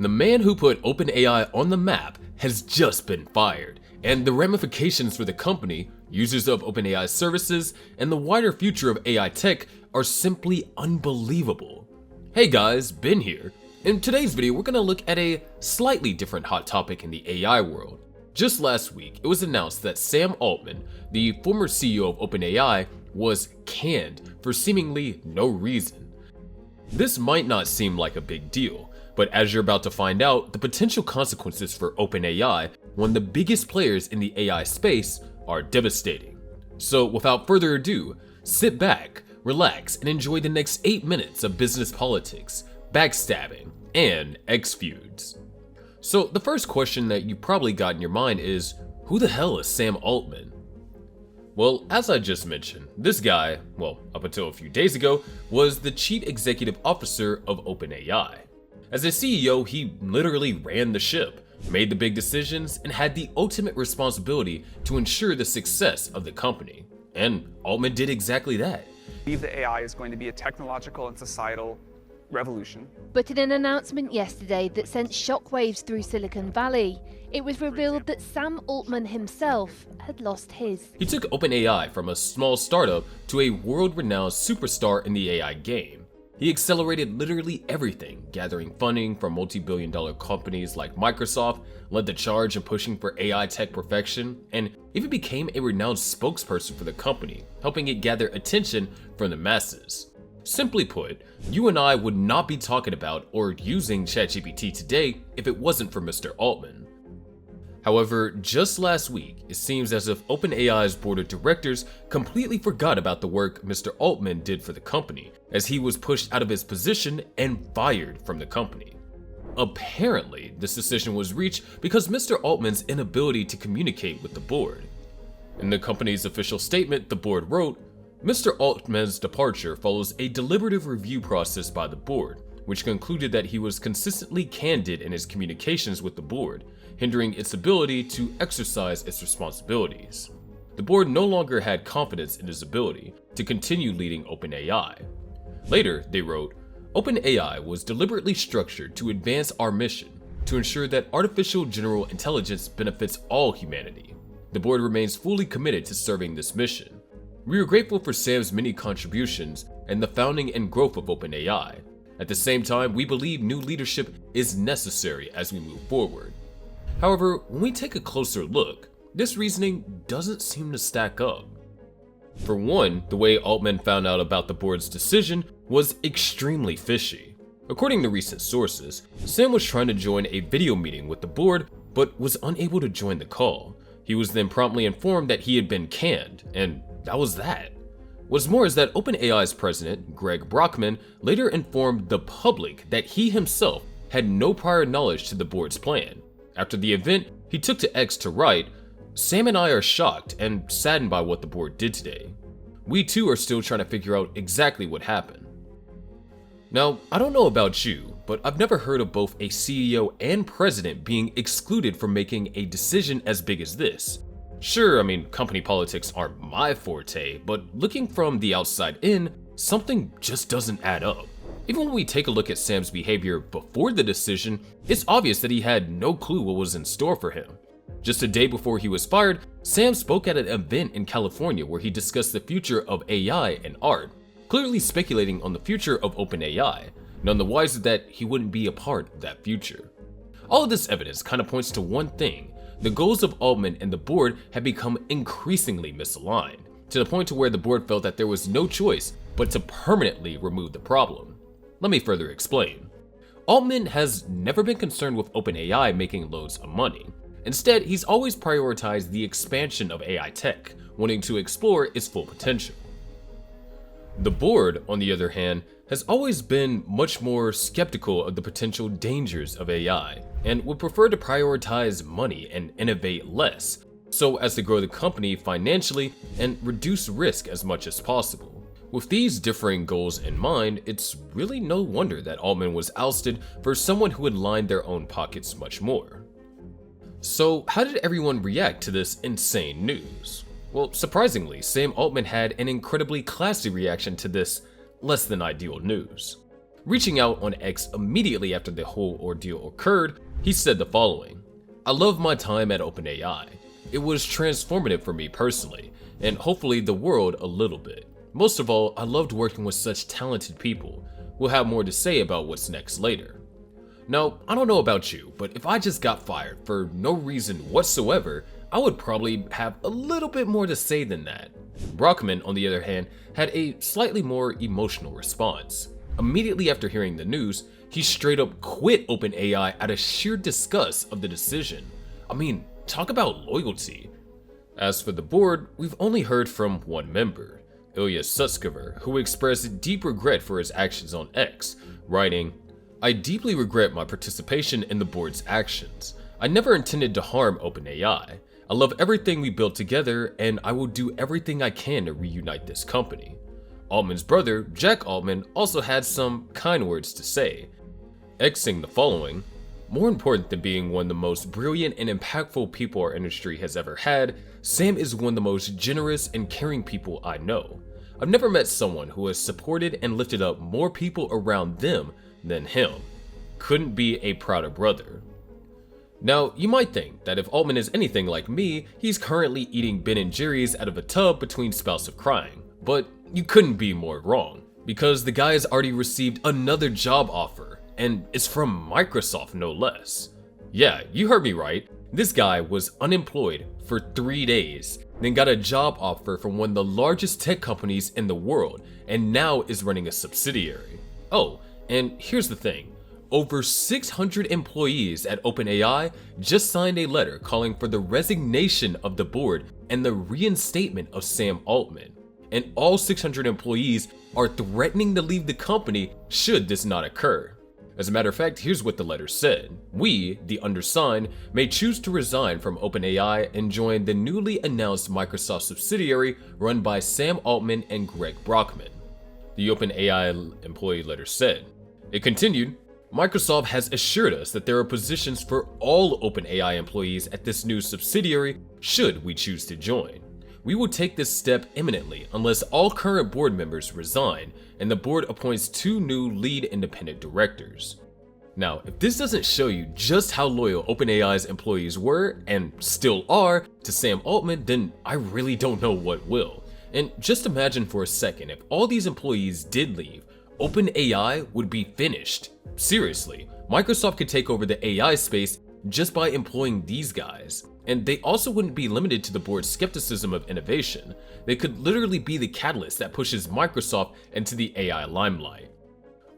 The man who put OpenAI on the map has just been fired, and the ramifications for the company, users of OpenAI's services, and the wider future of AI tech are simply unbelievable. Hey guys, Ben here. In today's video, we're going to look at a slightly different hot topic in the AI world. Just last week, it was announced that Sam Altman, the former CEO of OpenAI, was canned for seemingly no reason. This might not seem like a big deal, but as you're about to find out, the potential consequences for OpenAI, one of the biggest players in the AI space, are devastating. So without further ado, sit back, relax, and enjoy the next 8 minutes of business politics, backstabbing, and X-feuds. So the first question that you probably got in your mind is, who the hell is Sam Altman? Well, as I just mentioned, this guy, well, up until a few days ago, was the chief executive officer of OpenAI. As a CEO, he literally ran the ship, made the big decisions, and had the ultimate responsibility to ensure the success of the company. And Altman did exactly that. I believe that AI is going to be a technological and societal revolution. But in an announcement yesterday that sent shockwaves through Silicon Valley, it was revealed that Sam Altman himself had lost his. He took OpenAI from a small startup to a world-renowned superstar in the AI game. He accelerated literally everything, gathering funding from multi-billion-dollar companies like Microsoft, led the charge in pushing for AI tech perfection, and even became a renowned spokesperson for the company, helping it gather attention from the masses. Simply put, you and I would not be talking about or using ChatGPT today if it wasn't for Mr. Altman. However, just last week, it seems as if OpenAI's board of directors completely forgot about the work Mr. Altman did for the company, as he was pushed out of his position and fired from the company. Apparently, this decision was reached because Mr. Altman's inability to communicate with the board. In the company's official statement, the board wrote, Mr. Altman's departure follows a deliberative review process by the board, which concluded that he was consistently candid in his communications with the board, hindering its ability to exercise its responsibilities. The board no longer had confidence in his ability to continue leading OpenAI. Later, they wrote, OpenAI was deliberately structured to advance our mission to ensure that artificial general intelligence benefits all humanity. The board remains fully committed to serving this mission. We are grateful for Sam's many contributions and the founding and growth of OpenAI. At the same time, we believe new leadership is necessary as we move forward. However, when we take a closer look, this reasoning doesn't seem to stack up. For one, the way Altman found out about the board's decision was extremely fishy. According to recent sources, Sam was trying to join a video meeting with the board, but was unable to join the call. He was then promptly informed that he had been canned, and that was that. What's more is that OpenAI's president, Greg Brockman, later informed the public that he himself had no prior knowledge to the board's plan. After the event, he took to X to write, Sam and I are shocked and saddened by what the board did today. We too are still trying to figure out exactly what happened. Now, I don't know about you, but I've never heard of both a CEO and president being excluded from making a decision as big as this. Sure, I mean, company politics aren't my forte, but looking from the outside in, something just doesn't add up. Even when we take a look at Sam's behavior before the decision, it's obvious that he had no clue what was in store for him. Just a day before he was fired, Sam spoke at an event in California where he discussed the future of AI and art, clearly speculating on the future of OpenAI, none the wiser that he wouldn't be a part of that future. All of this evidence kind of points to one thing. The goals of Altman and the board had become increasingly misaligned, to the point to where the board felt that there was no choice but to permanently remove the problem. Let me further explain. Altman has never been concerned with OpenAI making loads of money. Instead, he's always prioritized the expansion of AI tech, wanting to explore its full potential. The board, on the other hand, has always been much more skeptical of the potential dangers of AI, and would prefer to prioritize money and innovate less, so as to grow the company financially and reduce risk as much as possible. With these differing goals in mind, it's really no wonder that Altman was ousted for someone who had lined their own pockets much more. So how did everyone react to this insane news? Well, surprisingly, Sam Altman had an incredibly classy reaction to this less than ideal news. Reaching out on X immediately after the whole ordeal occurred, he said the following: "I love my time at OpenAI. It was transformative for me personally, and hopefully the world a little bit. Most of all, I loved working with such talented people. We'll have more to say about what's next later." Now, I don't know about you, but if I just got fired for no reason whatsoever, I would probably have a little bit more to say than that. Brockman, on the other hand, had a slightly more emotional response. Immediately after hearing the news, he straight up quit OpenAI out of sheer disgust of the decision. I mean, talk about loyalty. As for the board, we've only heard from one member, Ilya Sutskever, who expressed deep regret for his actions on X, writing, "I deeply regret my participation in the board's actions. I never intended to harm OpenAI. I love everything we built together, and I will do everything I can to reunite this company." Altman's brother, Jack Altman, also had some kind words to say, Xing the following: "More important than being one of the most brilliant and impactful people our industry has ever had, Sam is one of the most generous and caring people I know. I've never met someone who has supported and lifted up more people around them than him. Couldn't be a prouder brother." Now, you might think that if Altman is anything like me, he's currently eating Ben & Jerry's out of a tub between spouts of crying. But you couldn't be more wrong, because the guy has already received another job offer, and it's from Microsoft no less. Yeah, you heard me right. This guy was unemployed for 3 days, then got a job offer from one of the largest tech companies in the world, and now is running a subsidiary. Oh, and here's the thing. Over 600 employees at OpenAI just signed a letter calling for the resignation of the board and the reinstatement of Sam Altman. And all 600 employees are threatening to leave the company should this not occur. As a matter of fact, here's what the letter said. "We, the undersigned, may choose to resign from OpenAI and join the newly announced Microsoft subsidiary run by Sam Altman and Greg Brockman," the OpenAI employee letter said. It continued, "Microsoft has assured us that there are positions for all OpenAI employees at this new subsidiary should we choose to join. We will take this step imminently unless all current board members resign and the board appoints 2 new lead independent directors." Now, if this doesn't show you just how loyal OpenAI's employees were and still are to Sam Altman, then I really don't know what will. And just imagine for a second, if all these employees did leave, OpenAI would be finished. Seriously, Microsoft could take over the AI space just by employing these guys. And they also wouldn't be limited to the board's skepticism of innovation. They could literally be the catalyst that pushes Microsoft into the AI limelight.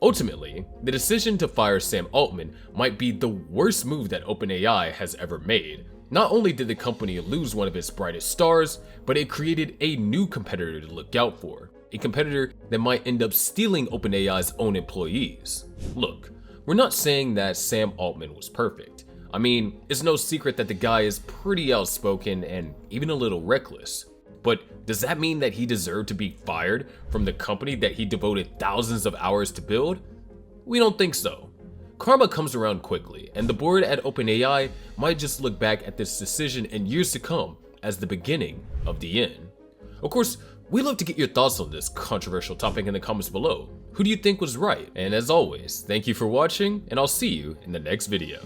Ultimately, the decision to fire Sam Altman might be the worst move that OpenAI has ever made. Not only did the company lose one of its brightest stars, but it created a new competitor to look out for. A competitor that might end up stealing OpenAI's own employees. Look, we're not saying that Sam Altman was perfect. I mean, it's no secret that the guy is pretty outspoken and even a little reckless. But does that mean that he deserved to be fired from the company that he devoted thousands of hours to build? We don't think so. Karma comes around quickly, and the board at OpenAI might just look back at this decision in years to come as the beginning of the end. Of course, we'd love to get your thoughts on this controversial topic in the comments below. Who do you think was right? And as always, thank you for watching, and I'll see you in the next video.